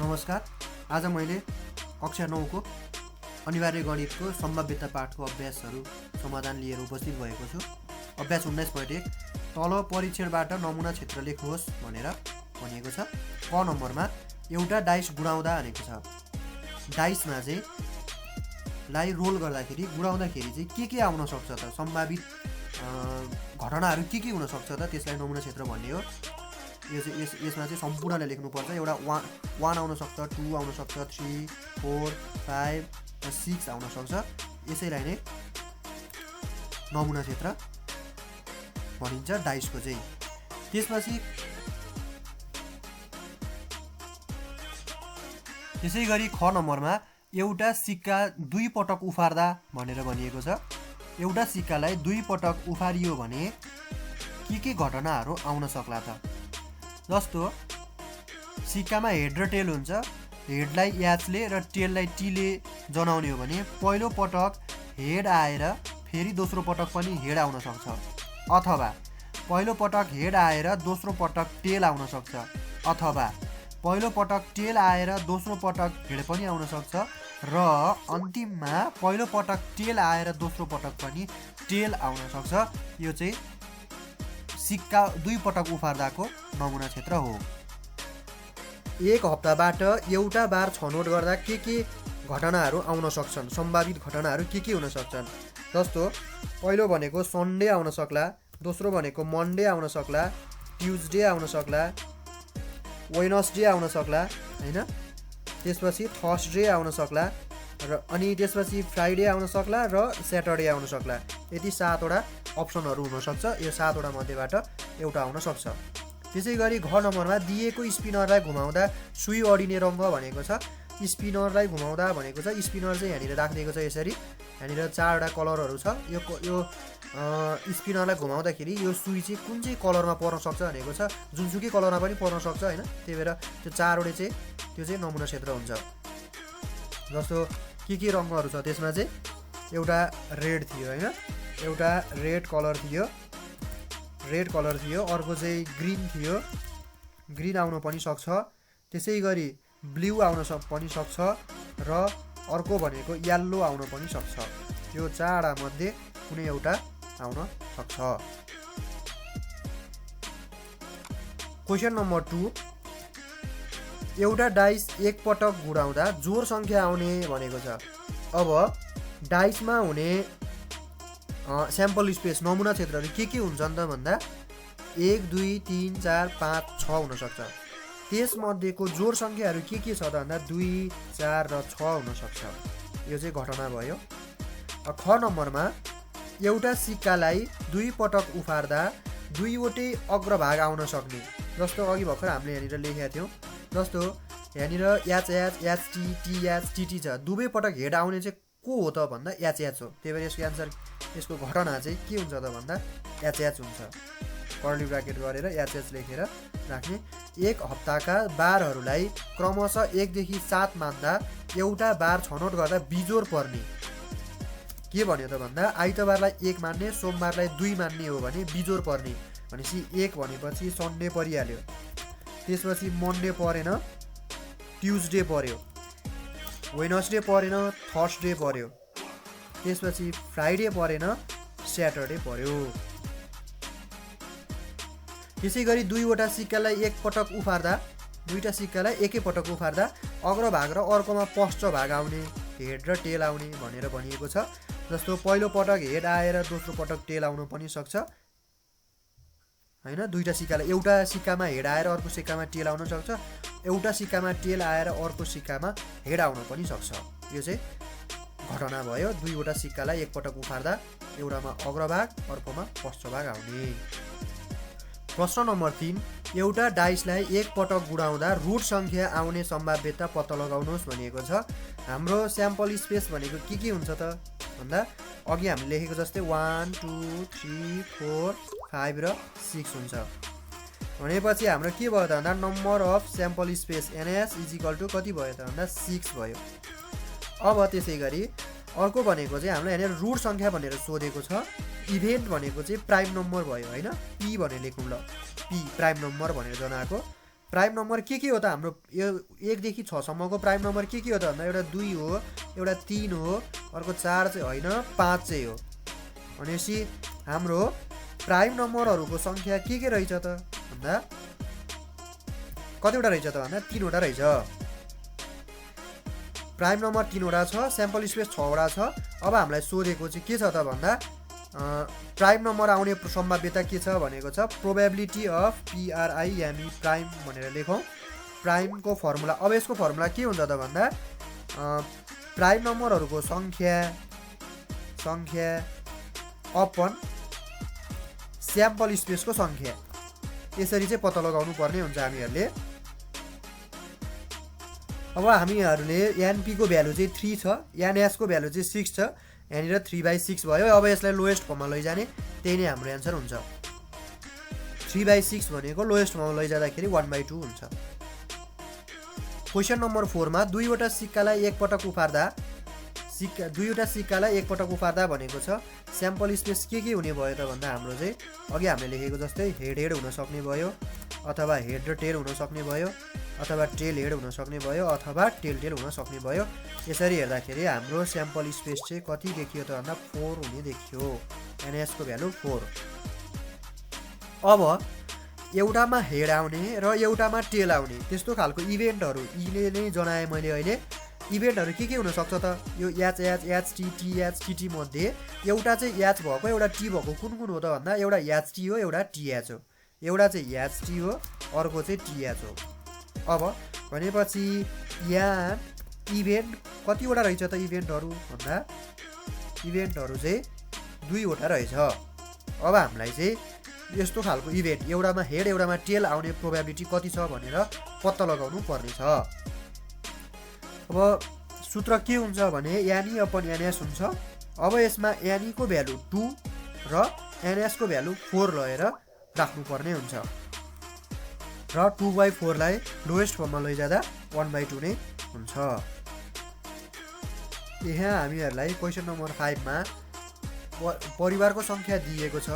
नमस्कार। आज मैले कक्षा 9 को अनिवार्य गणितको सम्भाव्यता पाठको अभ्यासहरू समाधान लिएर उपस्थित भएको छु। अभ्यास 19.1 तल परीक्षणबाट नमुना क्षेत्र लेख्नुहोस् भनेर भनिएको छ। क नम्बरमा एउटा डाइस गुडाउँदा भनेको छ। डाइसमा चाहिँ लाई रोल गर्दाखेरि गुडाउँदाखेरि चाहिँ के आउन सक्छ त, सम्भावित घटनाहरू के हुन सक्छ त, त्यसलाई नमुना क्षेत्र भन्ने हो। यसमा चाहिँ सम्पूर्णले लेख्नुपर्छ। एउटा 1 आउन सक्छ, 2 आउन सक्छ, 3, 4, 5, 6 आउन सक्छ। यसैलाई नै नमुना क्षेत्र भनिन्छ डाइसको चाहिँ। त्यसै गरी ख नम्बरमा एउटा सिक्का 2 पटक उफार्दा भनेर भनिएको छ। एउटा सिक्कालाई 2 पटक उफारियो भने के घटनाहरू आउन सक्ला त? जस्तो सिक्कामा हेड र टेल हुन्छ। हेडलाई एचले र टेललाई टीले जनाउने हो भने पहिलो पटक हेड आएर फेरि दोस्रो पटक पनि हेड आउन सक्छ, अथवा पहिलो पटक हेड आएर दोस्रो पटक टेल आउन सक्छ, अथवा पहिलो पटक टेल आएर दोस्रो पटक हेड पनि आउन सक्छ, र अन्तिममा पहिलो पटक टेल आएर दोस्रो पटक पनि टेल आउन सक्छ। यो चाहिँ सिक्का 2 पटक उफार्दाको नमुना क्षेत्र हो। एक हप्ताबाट एउटा बार छनौट गर्दा के घटनाहरू आउन सक्छन्, सम्भावित घटनाहरू के हुन सक्छन्। जस्तो पहिलो भनेको सन्डे आउन सक्ला, दोस्रो भनेको मन्डे आउन सक्ला, ट्युजडे आउन सक्ला, वेडनेसडे आउन सक्ला हैन, त्यसपछि थर्सडे आउन सक्ला, र अनि त्यसपछि फ्राइडे आउन सक्ला र स्याटरडे आउन सक्ला। यति 7वटा अप्सनहरू हुनसक्छ। यो 7वटा मध्येबाट एउटा आउन सक्छ। त्यसै गरी घ नम्बरमा दिएको स्पिनरलाई घुमाउँदा सुई अडिने रङ्ग भनेको छ। स्पिनरलाई घुमाउँदा भनेको छ, स्पिनर चाहिँ यहाँनिर राखिदिएको छ यसरी। यहाँनिर 4वटा कलरहरू छ। यो स्पिनरलाई घुमाउँदाखेरि यो सुई चाहिँ कुन चाहिँ कलरमा पर्न सक्छ भनेको छ। जुनसुकै कलरमा पनि पर्न सक्छ होइन। त्यही भएर त्यो 4वटा चाहिँ त्यो चाहिँ नमुना क्षेत्र हुन्छ। जस्तो के रङ्गहरू छ त्यसमा चाहिँ एउटा रेड थियो होइन, एउटा रेड कलर थियो, अर्को चाहिँ ग्रिन थियो, ग्रिन आउन पनि सक्छ। त्यसै गरी ब्लू आउन पनि सक्छ, र अर्को भनेको येल्लो आउन पनि सक्छ। यो 4वटा मध्ये कुनै एउटा आउन सक्छ। क्वेसन नम्बर 2 एउटा डाइस एक पटक गुडाउँदा जोड सङ्ख्या आउने भनेको छ। अब डाइसमा हुने स्याम्पल स्पेस नमुना क्षेत्रहरू के हुन्छन् त भन्दा 1, 2, 3, 4, 5, 6 हुन सक्छ। त्यसमध्येको जोड सङ्ख्याहरू के छ त भन्दा 2, 4 र 6 हुन सक्छ। यो चाहिँ घटना भयो। ख नम्बरमा एउटा सिक्कालाई 2 पटक उफार्दा 2वटै अग्रभाग आउन सक्ने। जस्तो अघि भर्खर हामीले यहाँनिर लेखेका थियौँ। जस्तो यहाँनिर टी छ, 2 पटक हेड आउने चाहिँ को हो त भन्दा एच हो। त्यही भएर यसको एन्सर, यसको घटना चाहिँ के हुन्छ त भन्दा एच हुन्छ। कर्ली ब्राकेट गरेर एच लेखेर राख्ने। एक हप्ताका बारहरूलाई क्रमशः 1 देखि 7 मान्दा एउटा बार छनौट गर्दा बिजोर पर्ने के भन्यो त भन्दा आइतबारलाई 1 मान्ने, सोमबारलाई 2 मान्ने हो भने बिजोर पर्ने। भनेपछि 1 भनेपछि सन्डे परिहाल्यो, त्यसपछि मन्डे परेन, ट्युजडे पर्यो, वेडनेसडे परेन, थर्सडे पर्यो, त्यसपछि फ्राइडे परेन, स्याटरडे पर्यो। त्यसै गरी 2वटा सिक्कालाई एक पटक उफार्दा, 2टा सिक्कालाई एकै पटक उफार्दा अग्रभाग र अर्कोमा पश्च भाग आउने, हेड र टेल आउने भनेर भनिएको छ। जस्तो पहिलो पटक हेड आएर दोस्रो पटक टेल आउन पनि सक्छ होइन। 2टा सिक्कालाई, एउटा सिक्कामा हेड आएर अर्को सिक्कामा टेल आउन सक्छ, एउटा सिक्कामा टेल आएर अर्को सिक्कामा हेड आउन पनि सक्छ। यो चाहिँ घटना भयो। 2वटा सिक्कालाई एक पटक उफार्दा एउटामा अग्रभाग अर्कोमा पश्चभाग आउने। प्रश्न नम्बर 3 एउटा डाइसलाई एक पटक गुडाउँदा रुट सङ्ख्या आउने सम्भाव्यता पत्ता लगाउनुहोस् भनिएको छ। हाम्रो स्याम्पल स्पेस भनेको के हुन्छ त भन्दा अघि हामीले लेखेको जस्तै 1, 2, 3, 4, 5 र 6 हुन्छ। भनेपछि हाम्रो के भयो त भन्दा number of sample space N S is equal to कति भयो त भन्दा 6 भयो। अब त्यसै गरी अर्को भनेको चाहिँ हामीलाई यहाँनिर रुट सङ्ख्या भनेर सोधेको छ। इभेन्ट भनेको चाहिँ प्राइम नम्बर भयो होइन। पी भनेर लेखौँ ल, पी प्राइम नम्बर भनेर जनाएको। प्राइम नम्बर के हो त हाम्रो यो 1 देखि 6 सम्मको प्राइम नम्बर के हो त भन्दा एउटा 2 हो, एउटा 3 हो, अर्को 4 चाहिँ होइन 5 चाहिँ हो। भनेपछि हाम्रो प्राइम नम्बरहरूको संख्या के रहेछ त भन्दा कतिवटा रहेछ त भन्दा 3 वटा रहेछ। प्राइम नम्बर 3 वटा छ, स्याम्पल स्पेस 6 वटा छ। अब हामीलाई सोधेको चाहिँ के छ त भन्दा प्राइम नम्बर आउने सम्भाव्यता के छ भनेको छ प्रोबेबिलिटी अफ PRIME प्राइम भनेर लेखौँ। प्राइमको फर्मुला, अब यसको फर्मुला के हुन्छ त भन्दा प्राइम नम्बरहरूको संख्या अपन स्याम्पल स्पेसको संख्या, यसरी चाहिँ पत्ता लगाउनु पर्ने हुन्छ हामीहरूले। अब हामीहरूले NP को भ्यालु चाहिँ 3 छ, NS को भ्यालु चाहिँ 6 छ, यहाँनिर 3/6 भयो। अब यसलाई लोएस्ट फर्ममा लैजाने, त्यही नै हाम्रो एन्सर हुन्छ। 3/6 भनेको लोएस्ट फर्ममा लैजाँदाखेरि 1/2 हुन्छ। क्वेसन नम्बर 4 मा दुईवटा सिक्कालाई एकपटक उफार्दा भनेको छ स्याम्पल स्पेस के हुने भयो त भन्दा हाम्रो चाहिँ अघि हामीले लेखेको जस्तै हेड हुन सक्ने भयो, अथवा हेड र टेल हुन सक्ने भयो, अथवा टेल हेड हुन सक्ने भयो, अथवा टेल हुन सक्ने भयो। यसरी हेर्दाखेरि हाम्रो स्याम्पल स्पेस चाहिँ कति देखियो त भन्दा 4 हुने देखियो। NS को भ्यालु 4। अब एउटामा हेड आउने र एउटामा टेल आउने त्यस्तो खालको इभेन्टहरू यीले नै जनाए मैले अहिले। इभेन्टहरू के हुन सक्छ त यो एच टी मध्ये एउटा चाहिँ एच भएको एउटा टी भएको कुन हो त भन्दा एउटा एच टी हो, एउटा टीएच हो। एउटा चाहिँ एच टी हो, अर्को चाहिँ टीएच हो। अब भनेपछि यहाँ इभेन्ट कतिवटा रहेछ त इभेन्टहरू भन्दा इभेन्टहरू चाहिँ 2 वटा रहेछ। अब हामीलाई चाहिँ यस्तो खालको इभेन्ट एउटामा हेड एउटामा टेल आउने प्रोबेबिलिटी कति छ भनेर पत्ता लगाउनु पर्ने छ। अब सूत्र के हुन्छ भने NE/NS हुन्छ। अब यसमा NE को भ्यालु 2 र NS को भ्यालु 4 लिएर राख्नुपर्ने हुन्छ र 2/4 लाई लोएस्ट फर्ममा लैजाँदा 1/2 नै हुन्छ। यहाँ हामीहरूलाई क्वेसन नम्बर 5 मा परिवारको संख्या दिएको छ।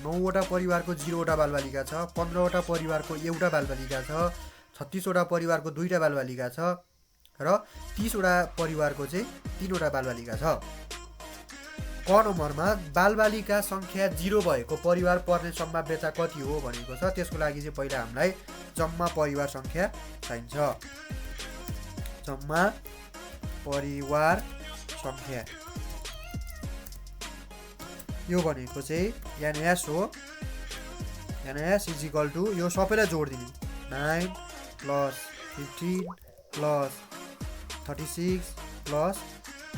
9 वटा परिवारको 0 वटा बालबालिका छ, 15 वटा परिवारको एउटा बालबालिका छ, 36 वटा परिवारको 2टा बालबालिका छ र 30 वटा परिवारको चाहिँ 3 वटा बालबालिका छ। क नम्बरमा बालबालिका संख्या 0 भएको परिवार पर्ने सम्भाव्यता कति हो भनेको छ। त्यसको लागि चाहिँ पहिला हामीलाई जम्मा परिवार संख्या चाहिन्छ। जम्मा परिवार संख्या यो भनेको चाहिँ NS हो। NS = यो सबैलाई जोड्दिने 9 + 15 + 36 +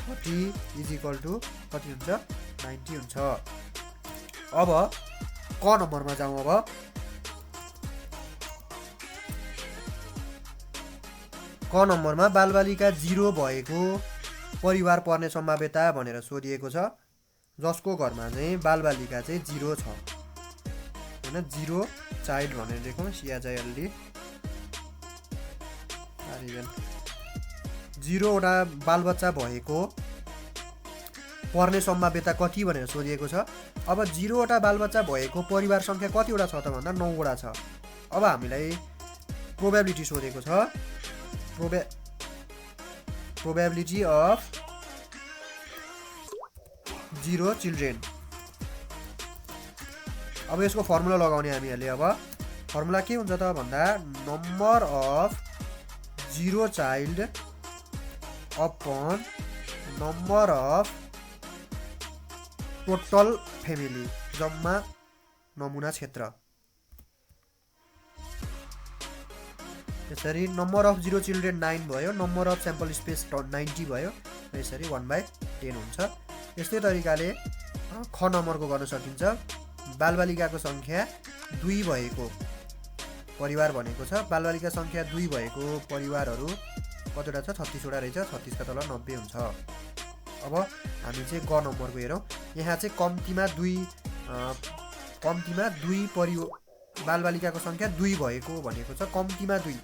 30 = कति हुन्छ 90 हुन्छ। अब क नम्बरमा जाउँ। अब क नम्बरमा बालबालिका 0 भएको परिवार पर्ने सम्भाव्यता भनेर सोधिएको छ, जसको घरमा चाहिँ बालबालिका चाहिँ 0 छ हैन। 0 चाइल्ड भनेर लेखौँ CHILD। 0 वटा बालबच्चा भएको पर्ने सम्भाव्यता कति भनेर सोधिएको छ। अब 0 वटा बालबच्चा भएको परिवार संख्या कतिवटा छ त भन्दा 9 वटा छ। अब हामीलाई प्रोबेबिलिटी सोधेको छ। Probability of 0 children. अब यसको फर्मुला लगाउने हामीहरूले। अब फर्मुला के हुन्छ त भन्दा number of 0 child upon number of total family जम्मा नमुना क्षेत्र। यसरी नम्बर अफ 0 चिल्ड्रेन 9 भयो, नम्बर अफ स्याम्पल स्पेस 90 भयो, यसरी 1/10 हुन्छ। यस्तै तरिकाले ख नम्बरको गर्न सकिन्छ। बालबालिकाको संख्या 2 भएको परिवार भनेको छ। बालबालिका संख्या 2 भएको परिवारहरू कतिवटा छ 36 वटा रहेछ। 36 का तल 90 हुन्छ। अब हामी चाहिँ ग नम्बरको हेरौँ। यहाँ चाहिँ कम्तीमा 2 बालबालिकाको संख्या 2 भएको भनेको छ। कम्तीमा 2,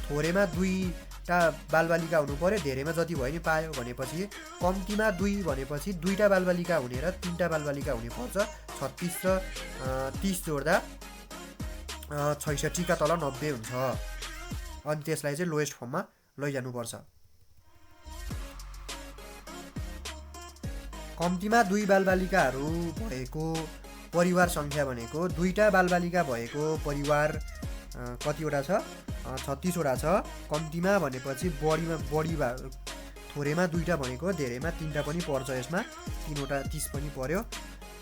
थोरैमा 2टा बालबालिका हुनु पर्यो, धेरैमा जति भयो नि पायो भनेपछि कम्तीमा 2 भनेपछि 2टा बालबालिका हुने र 3टा बालबालिका हुने पर्छ। 36 र 30 जोड्दा 66 का तल 90 हुन्छ। अनि त्यसलाई चाहिँ लोएस्ट फर्ममा लैजानुपर्छ। कम्तीमा 2 बालबालिकाहरू भएको परिवार सङ्ख्या भनेको 2टा बालबालिका भएको परिवार कतिवटा छ 36 वटा छ। कम्तीमा भनेपछि बढी थोरैमा 2टा भनेको धेरैमा 3टा पनि पर्छ, यसमा 3 वटा 30 पनि पर्यो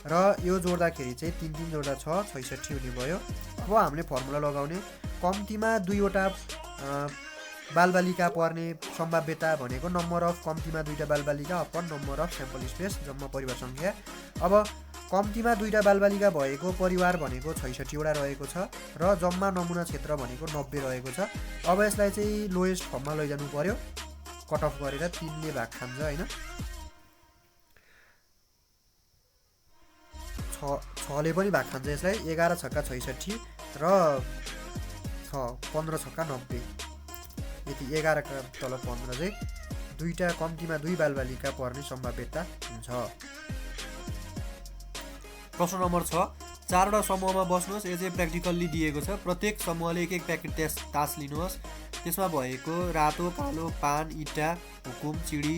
र यो जोड्दाखेरि चाहिँ 3 3 जोड्दा 6 66 हुने भयो। अब हामीले फर्मुला लगाउने कम्तीमा 2 वटा बालबालिका पर्ने सम्भाव्यता भनेको नम्बर अफ कम्तीमा 2टा बालबालिका upon number of sample space जम्मा परिवार सङ्ख्या। अब कम्तीमा 2टा बालबालिका भएको परिवार भनेको 66 वटा रहेको छ र जम्मा नमुना क्षेत्र भनेको 90 रहेको छ। अब यसलाई चाहिँ लोएस्ट फर्ममा लैजानु पर्यो, कट अफ गरेर 3 ले भाग खान्छ हैन, 6 ले पनि भाग खान्छ यसलाई। 11 छक्का 66 र 15 छक्का 90, यति 11 का तल 15 चाहिँ 2टा कम्तीमा 2 बालबालिका पर्ने सम्भाव्यता हुन्छ। प्रश्न नम्बर 6, 4वटा समूहमा बस्नुहोस्। यो चाहिँ प्र्याक्टिकल्ली दिएको छ। प्रत्येक समूहले एक प्याकेट तास लिनुहोस्। त्यसमा भएको रातो, कालो, पान, इँटा, हुकुम, चिडी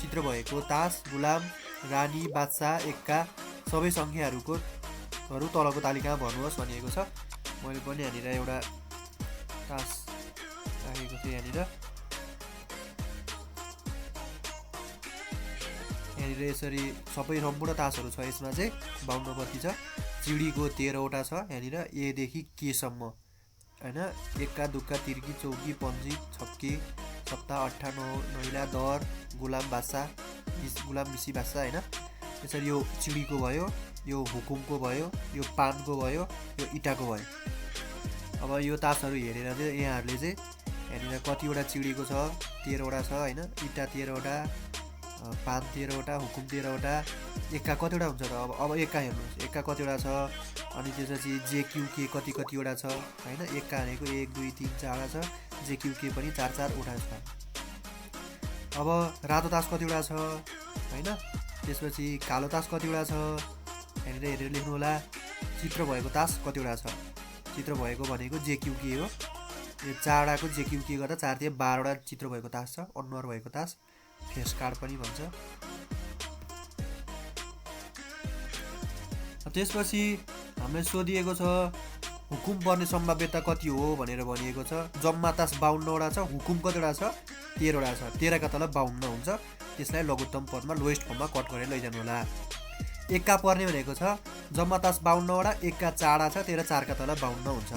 चित्र भएको तास, गुलाम, रानी, बादशाह, एक्का सबै सङ्ख्याहरू तलको तालिकामा भर्नुहोस् भनिएको छ। मैले पनि यहाँनिर एउटा तास राखेको थिएँ। यहाँनिर यसरी सबै सम्पूर्ण तासहरू छ। यसमा चाहिँ 52 पत्ती छ। चिडीको 13 वटा छ यहाँनिर, एदेखि केसम्म हैन। एक्का, दुक्का, तिर्की, चौकी, पन्जी, छक्की, सत्ता, अट्ठा, नैला, दर, गुलाम, बादशाह, गुलाम, मिसी, बादशाह हैन। यसरी यो चिडीको भयो, यो हुकुमको भयो, यो पानको भयो, यो इँटाको भयो। अब यो तासहरू हेरेर चाहिँ यहाँहरूले चाहिँ यहाँनिर कतिवटा चिडीको छ 13 वटा छ हैन, इँटा 13 वटा, पान 13 वटा, हुकुम 13 वटा, एक्का कतिवटा हुन्छ त? अब एक्का हेर्नुहोस्, एक्का कतिवटा छ, अनि त्यसपछि जेक्युके कतिवटा छ हैन। एक्का भनेको 1 2 3 4 छ, जेक्युके पनि 4 4 वटा छ। अब रातो तास कतिवटा छ हैन, त्यसपछि कालो तास कतिवटा छ यहाँनिर हेरेर लेख्नु होला। चित्र भएको तास कतिवटा छ? चित्र भएको भनेको जेक्युके हो। यो 4वटाको जेक्युके गर्दा 4 3 12 वटा चित्र भएको तास छ। अनुहार भएको तास फेस कार्ड पनि भन्छ। त्यसपछि हामीलाई सोधिएको छ हुकुम पर्ने सम्भाव्यता कति हो भनेर भनिएको छ। जम्मा तास 52 वटा छ, हुकुम कतिवटा छ? 13 वटा छ। 13 का तल 52 हुन्छ। त्यसलाई लघुत्तम पदमा लोएस्ट फर्ममा कट गरेर लैजानु होला। एक्का पर्ने भनेको छ जम्मा तास 52 वटा, एक्का 4 छ, 13 4 का तल 52 हुन्छ।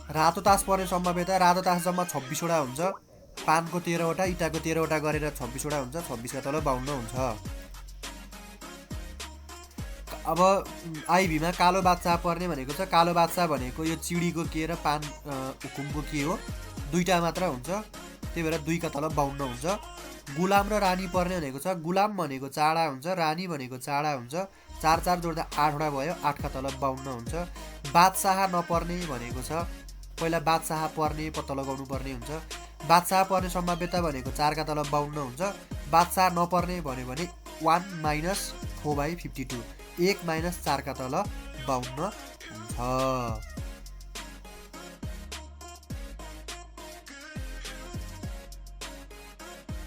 रातो तास पर्ने सम्भाव्यता, रातो तास जम्मा 26 वटा हुन्छ। पानको 13 वटा, इँटाको 13 वटा गरेर 26 वटा हुन्छ। 26 का तल 52 हुन्छ। अब आइभीमा कालो बादशाह पर्ने भनेको छ। कालो बादशाह भनेको यो चिडीको के र पान हुकुमको के हो? 2टा मात्र हुन्छ, त्यही भएर 2 का तल 52 हुन्छ। गुलाम र रानी पर्ने भनेको छ। गुलाम भनेको 4 हुन्छ, रानी भनेको 4 हुन्छ। 4 4 जोड्दा 8 वटा भयो, 8 का तल 52 हुन्छ। बादशाह नपर्ने भनेको छ। पहिला बादशाह पर्ने पत्ता लगाउनु पर्ने हुन्छ। बादशाह पर्ने सम्भाव्यता भनेको 4 का तल 52 हुन्छ। बादशाह नपर्ने भन्यो भने 1 - 4/52, 1 - 4 का तल 52 हुन्छ।